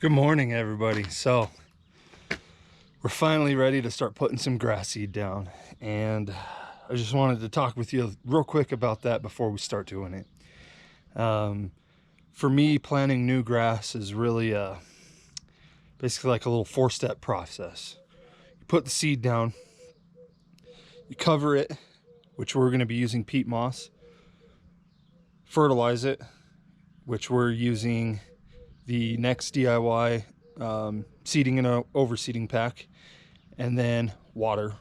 Good morning, everybody. So we're finally ready to start putting some grass seed down, and I just wanted to talk with you real quick about that before we start doing it. For me, planting new grass is really basically like a little four-step process. You put the seed down, you cover it, which we're going to be using peat moss, fertilize it, which we're using the N-Ext DIY seeding and overseeding pack, and then water.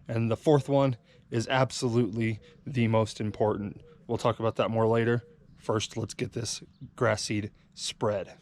And the fourth one is absolutely the most important. We'll talk about that more later. First, let's get this grass seed spread.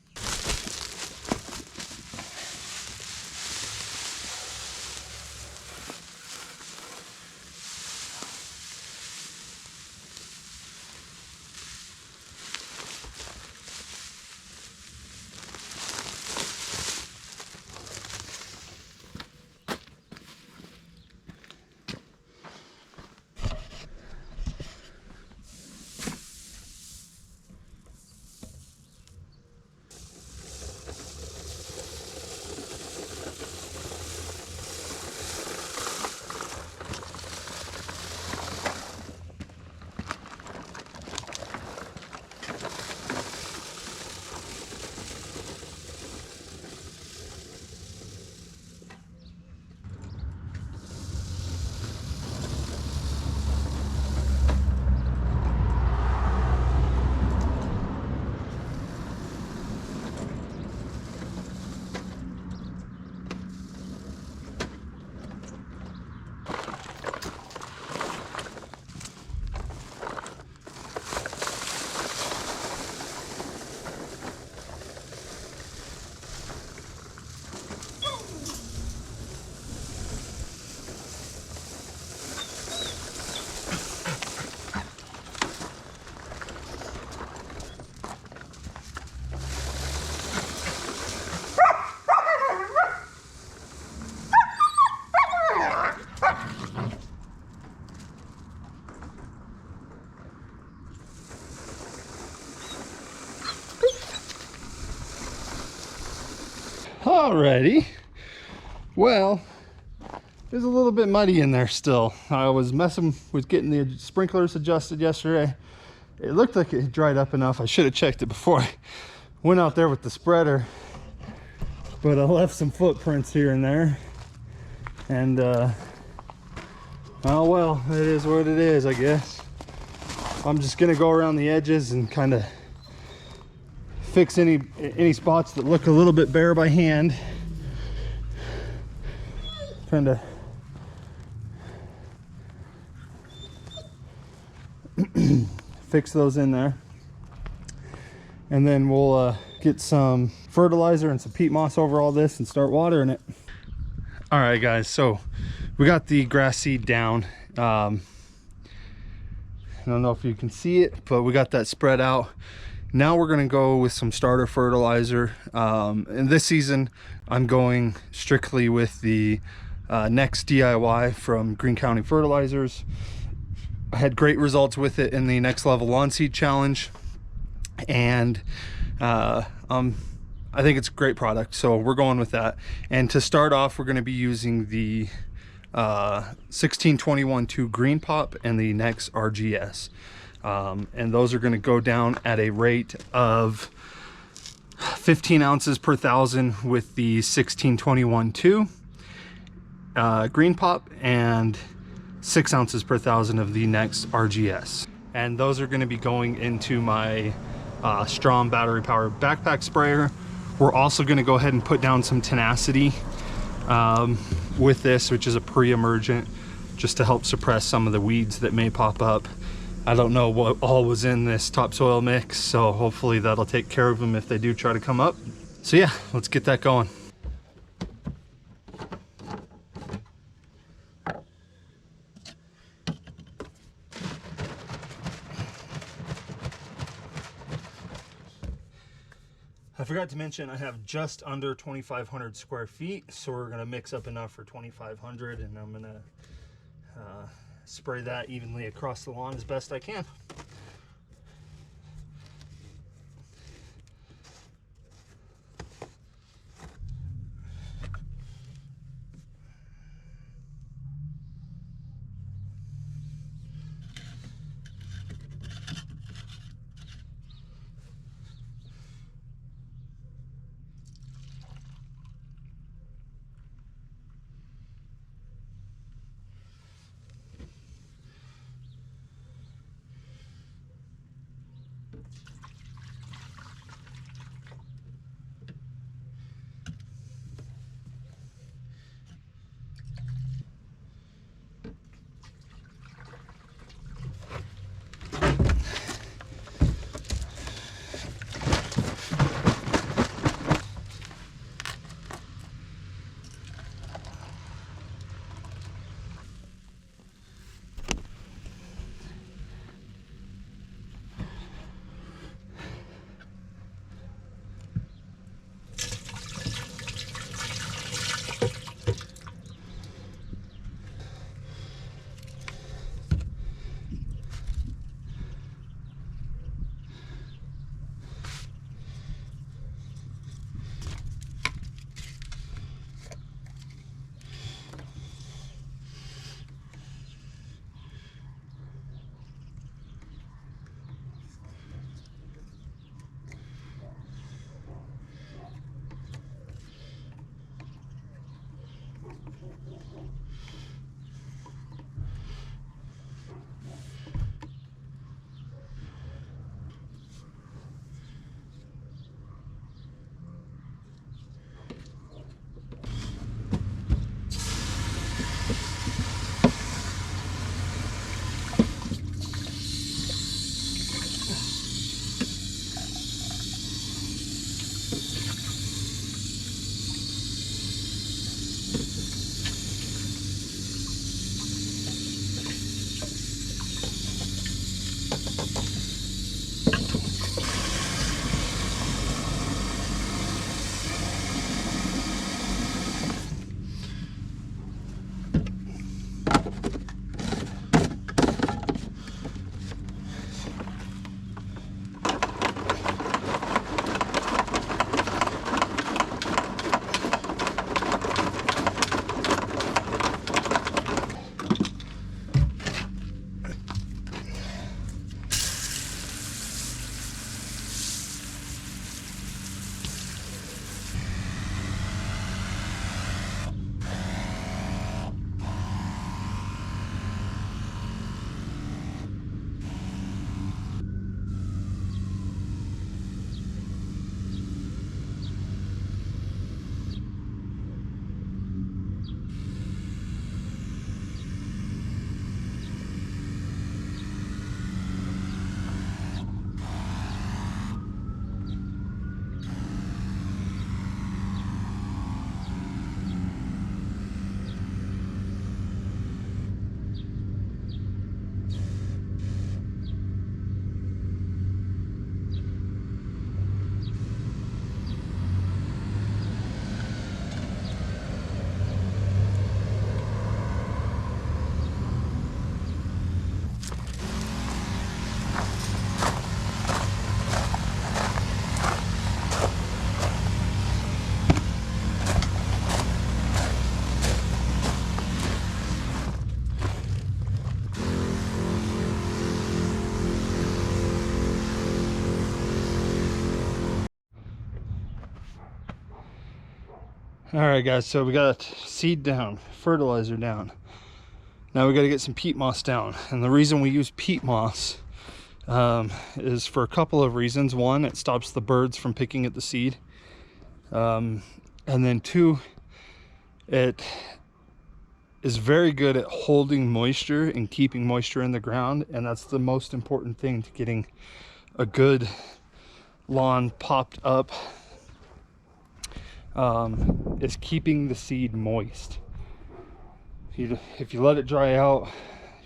Alrighty, well, there's a little bit muddy in there still. I was messing with getting the sprinklers adjusted yesterday. It looked like it dried up enough. I should have checked it before I went out there with the spreader, but I left some footprints here and there, and oh well, it is what it is, I guess. I'm just gonna go around the edges and kind of fix any spots that look a little bit bare by hand. Trying to fix those in there, and then we'll get some fertilizer and some peat moss over all this and start watering it. All right, guys, so we got the grass seed down. I don't know if you can see it, but we got that spread out. Now we're gonna go with some starter fertilizer. And this season, I'm going strictly with the N-Ext DIY from Green County Fertilizers. I had great results with it in the Next Level Lawn Seed Challenge, and I think it's a great product, so we're going with that. And to start off, we're gonna be using the 1621-2 Green Pop and the N-Ext RGS. And those are going to go down at a rate of 15 ounces per thousand with the 1621-2 Green Pop, and 6 ounces per thousand of the N-Ext RGS. And those are going to be going into my Strom battery powered backpack sprayer. We're also going to go ahead and put down some tenacity with this, which is a pre-emergent, just to help suppress some of the weeds that may pop up. I don't know what all was in this topsoil mix, so hopefully that'll take care of them if they do try to come up. So yeah, let's get that going. I forgot to mention I have just under 2,500 square feet, so we're gonna mix up enough for 2,500, and I'm gonna spray that evenly across the lawn as best I can. All right, guys, so we got seed down, fertilizer down. Now we got to get some peat moss down. And the reason we use peat moss is for a couple of reasons. One, it stops the birds from picking at the seed. And then two, it is very good at holding moisture and keeping moisture in the ground. And that's the most important thing to getting a good lawn popped up, is keeping the seed moist. If you let it dry out,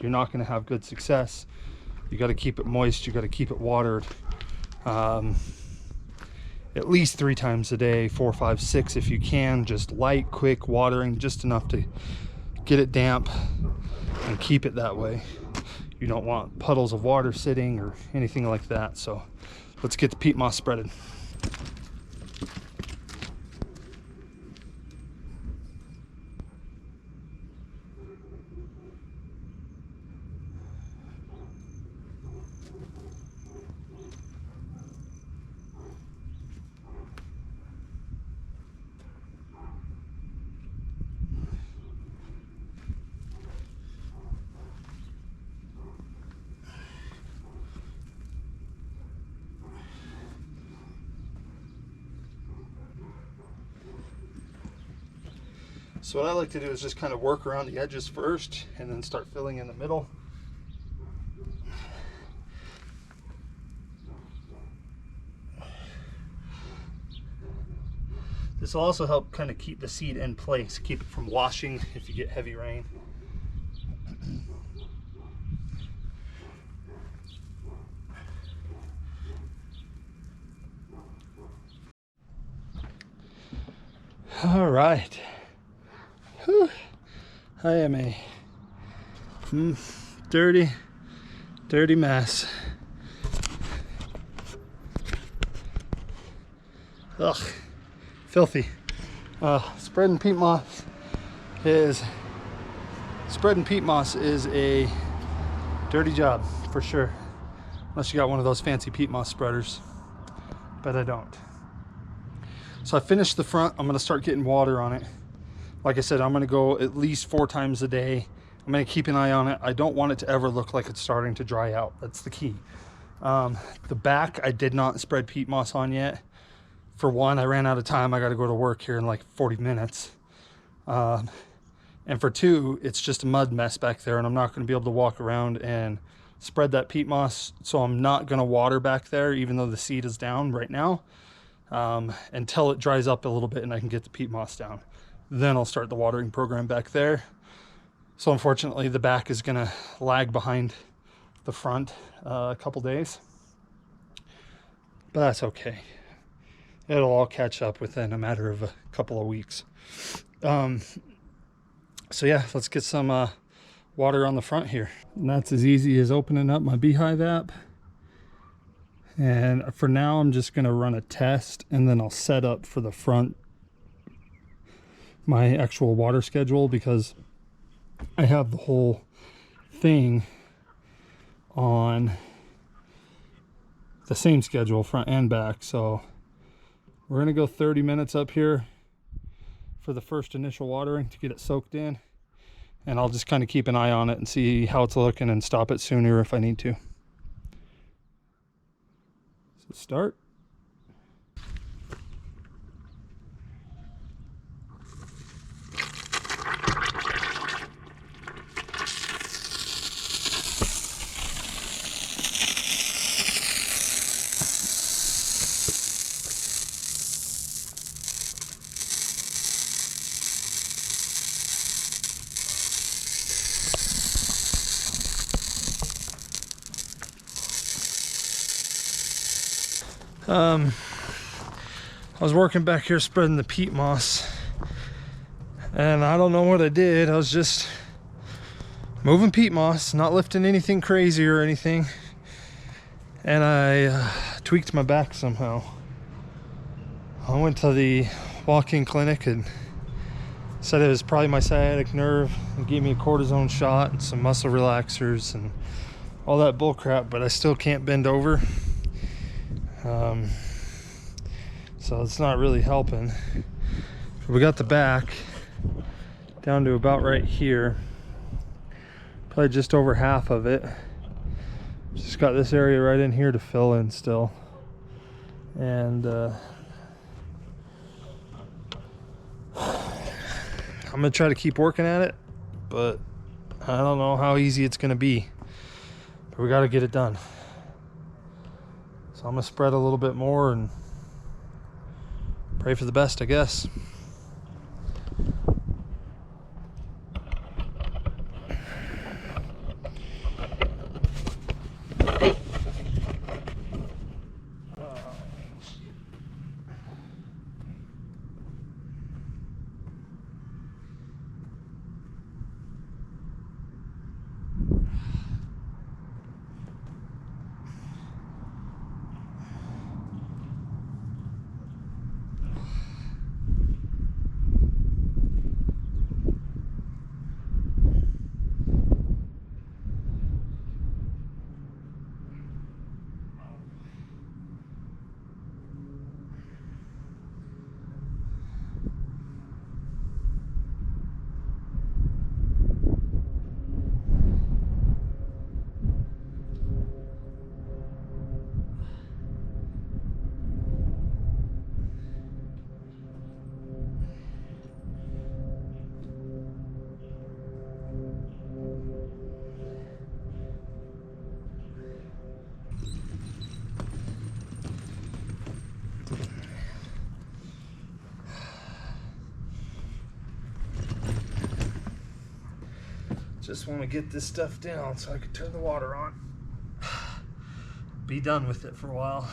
you're not going to have good success. You got to keep it moist, you got to keep it watered at least 3 times a day, 4, 5, 6 if you can. Just light, quick watering, just enough to get it damp and keep it that way. You don't want puddles of water sitting or anything like that. So let's get the peat moss spreaded. So what I like to do is just kind of work around the edges first and then start filling in the middle. This will also help kind of keep the seed in place, keep it from washing if you get heavy rain. All right. Whew. I am a dirty mess. Ugh, filthy. Spreading peat moss is a dirty job for sure, unless you got one of those fancy peat moss spreaders, but I don't. So I finished the front. I'm gonna start getting water on it. Like I said, I'm gonna go at least 4 times a day. I'm gonna keep an eye on it. I don't want it to ever look like it's starting to dry out. That's the key. The back, I did not spread peat moss on yet. For one, I ran out of time. I gotta go to work here in like 40 minutes. And for two, it's just a mud mess back there and I'm not gonna be able to walk around and spread that peat moss. So I'm not gonna water back there, even though the seed is down right now, until it dries up a little bit and I can get the peat moss down. Then I'll start the watering program back there. So unfortunately the back is gonna lag behind the front a couple days, but that's okay. It'll all catch up within a matter of a couple of weeks. So yeah, let's get some water on the front here. And that's as easy as opening up my Beehive app. And for now, I'm just gonna run a test and then I'll set up for the front my actual water schedule, because I have the whole thing on the same schedule, front and back. So we're gonna go 30 minutes up here for the first initial watering to get it soaked in, and I'll just kind of keep an eye on it and see how it's looking and stop it sooner if I need to. So start. I was working back here spreading the peat moss, and I don't know what I did. I was just moving peat moss, not lifting anything crazy or anything, and I tweaked my back somehow. I went to the walk-in clinic and said it was probably my sciatic nerve, and gave me a cortisone shot and some muscle relaxers and all that bull crap, but I still can't bend over. So it's not really helping. So we got the back down to about right here, probably just over half of it. Just got this area right in here to fill in still. And I'm gonna try to keep working at it, but I don't know how easy it's gonna be. But we gotta get it done. So I'm gonna spread a little bit more and pray for the best, I guess. Just want to get this stuff down so I can turn the water on. Be done with it for a while.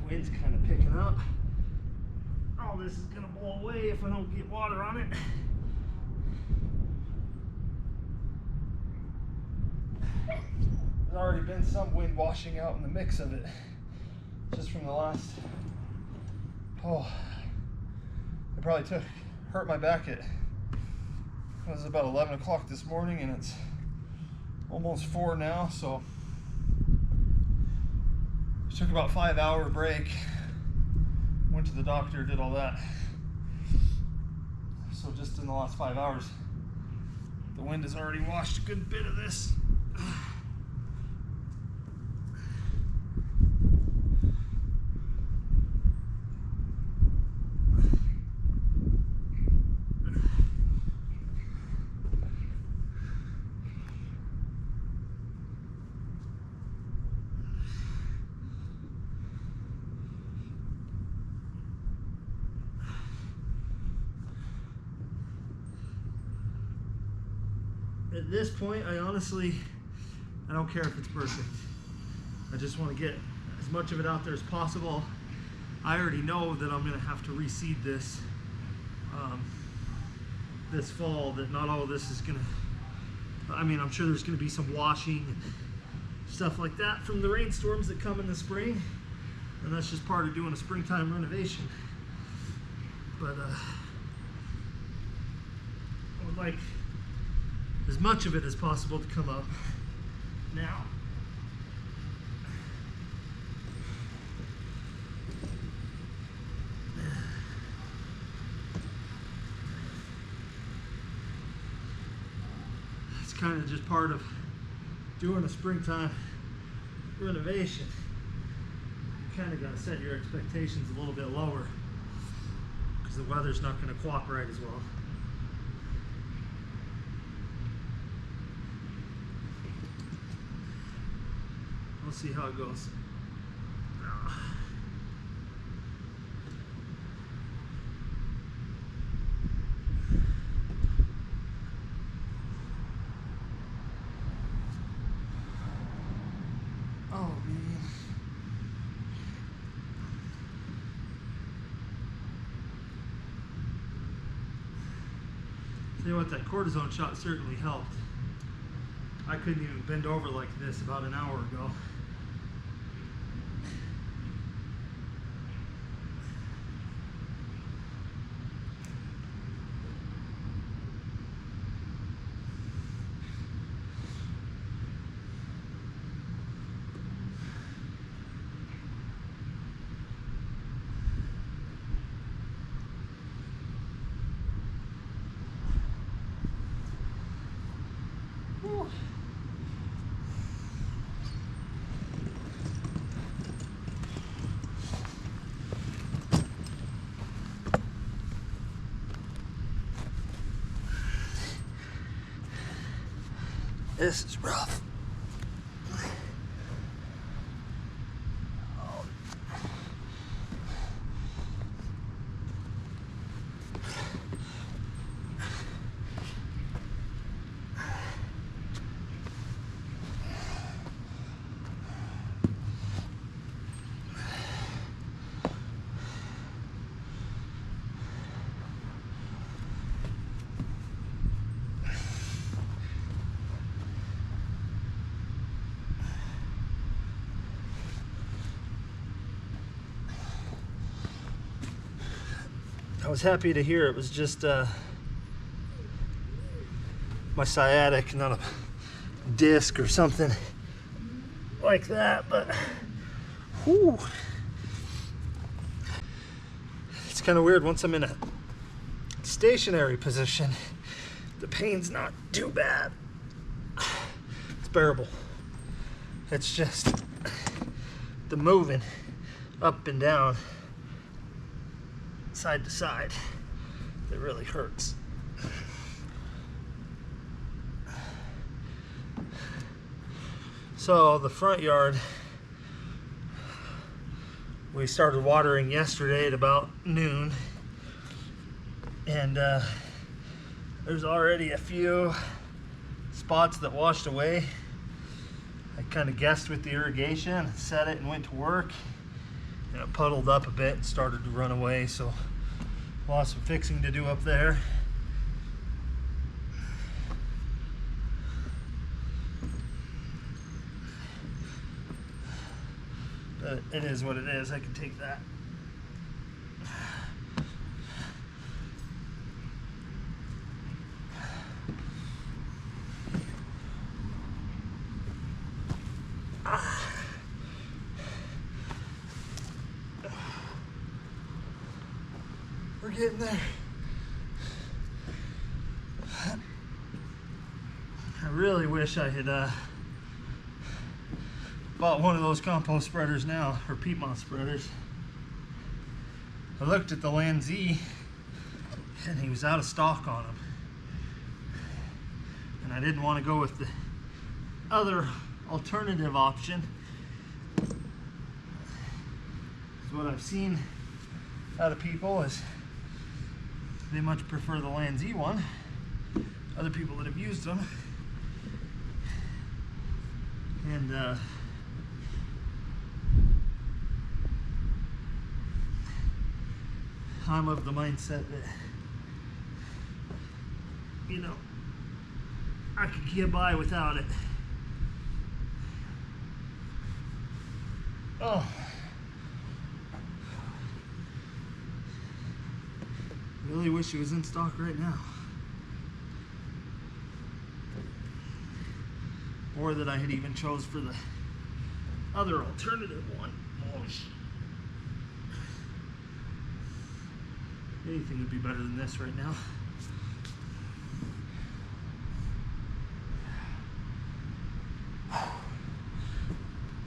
Wind's kind of picking up. All this is gonna blow away if I don't get water on it. There's already been some wind washing out in the mix of it, just from the last, it probably hurt my back it was about 11 o'clock this morning, and it's almost 4 now, so took about 5-hour break, went to the doctor, did all that. So just in the last 5 hours, the wind has already washed a good bit of this. At this point, I don't care if it's perfect. I just want to get as much of it out there as possible. I already know that I'm going to have to reseed this this fall, that not all of this is going to, I mean, I'm sure there's going to be some washing and stuff like that from the rainstorms that come in the spring, and that's just part of doing a springtime renovation. But I would like as much of it as possible to come up now. It's kind of just part of doing a springtime renovation, you kind of got to set your expectations a little bit lower because the weather's not going to cooperate as well. We'll see how it goes. Oh man. Tell you what, that cortisone shot certainly helped. I couldn't even bend over like this about an hour ago. Whew. This is rough. I was happy to hear it was just my sciatic, not a disc or something like that, but whew. It's kind of weird. Once I'm in a stationary position, the pain's not too bad. It's bearable. It's just the moving up and down, side to side, that really hurts. So the front yard, we started watering yesterday at about noon, and there's already a few spots that washed away. I kind of guessed with the irrigation, set it and went to work, and it puddled up a bit and started to run away, so lots of fixing to do up there. But it is what it is. I can take that. We're getting there. I really wish I had bought one of those compost spreaders now, or peat moss spreaders. I looked at the Land Z and he was out of stock on them. And I didn't want to go with the other alternative option. So what I've seen out of people is they much prefer the Land Z one. Other people that have used them. And I'm of the mindset that, you know, I could get by without it. Oh. Really wish it was in stock right now. Or that I had even chose for the other alternative one. Oh, anything would be better than this right now.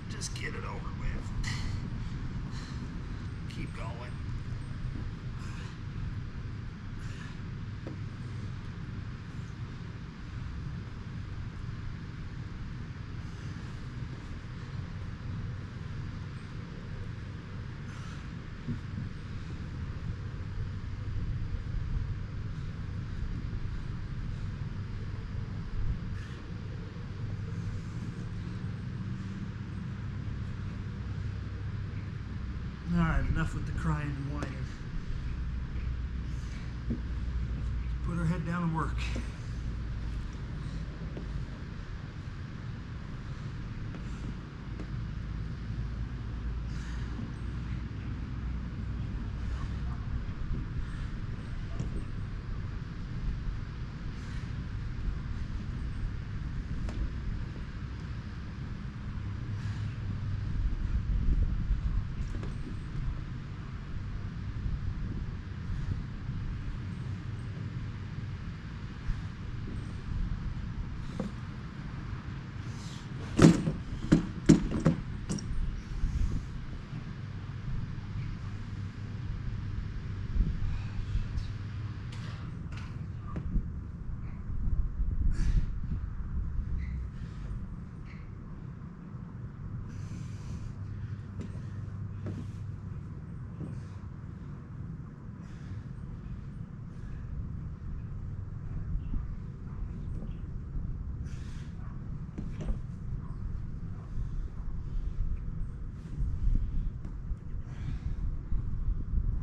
Just just get it over with. Keep going. All right, enough with the crying and whining. Put our head down and work.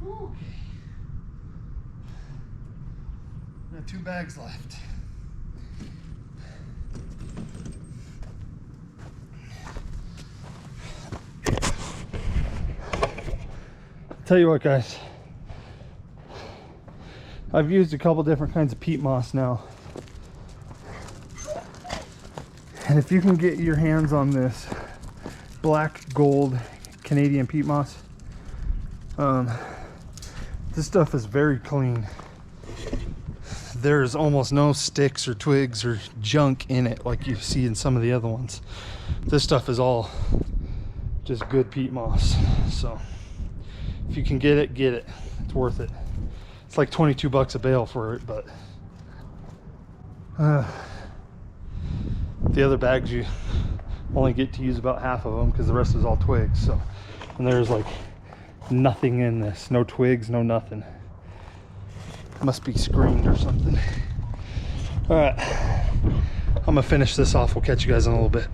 Okay. Got 2 bags left. Tell you what, guys, I've used a couple different kinds of peat moss now, and if you can get your hands on this black gold Canadian peat moss, this stuff is very clean. There's almost no sticks or twigs or junk in it like you see in some of the other ones. This stuff is all just good peat moss. So if you can get it, get it. It's worth it. It's like 22 bucks a bale for it, but the other bags you only get to use about half of them because the rest is all twigs. So, and there's like nothing in this, no twigs, no nothing. Must be screened or something. All right, I'm gonna finish this off. We'll catch you guys in a little bit.